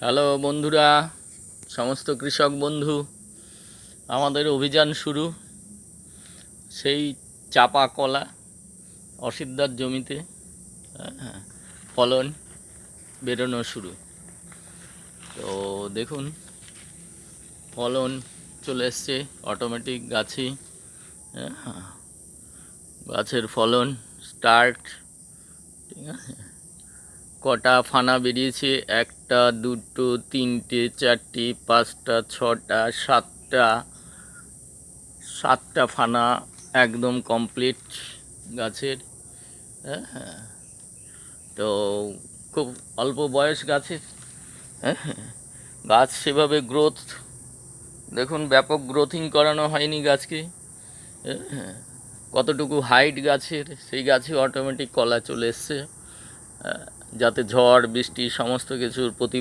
Hello বন্ধুরা, সমস্ত কৃষক বন্ধু, আমাদের অভিযান শুরু। সেই চাপা কলা অসিদ্ধার জমিতে ফলন বেরোনো শুরু। তো দেখুন, ফলন চলে এসছে অটোমেটিক গাছে। গাছের ফলন স্টার্ট, ঠিক আছে। কটা ফানা বেরিয়েছে? একটা, দুটো, তিনটে, চারটে, পাঁচটা, ছটা, সাতটা ফানা একদম কমপ্লিট গাছের। হ্যাঁ, তো খুব অল্প বয়স গাছের। হ্যাঁ, গাছ সেভাবে গ্রোথ দেখুন, ব্যাপক গ্রোথিং করানো হয়নি গাছকে। হ্যাঁ, কতটুকু হাইট গাছের, সেই গাছে অটোমেটিক কলা চলে এসছে, যাতে ঝড় বৃষ্টি সমস্ত কিছুর প্রতি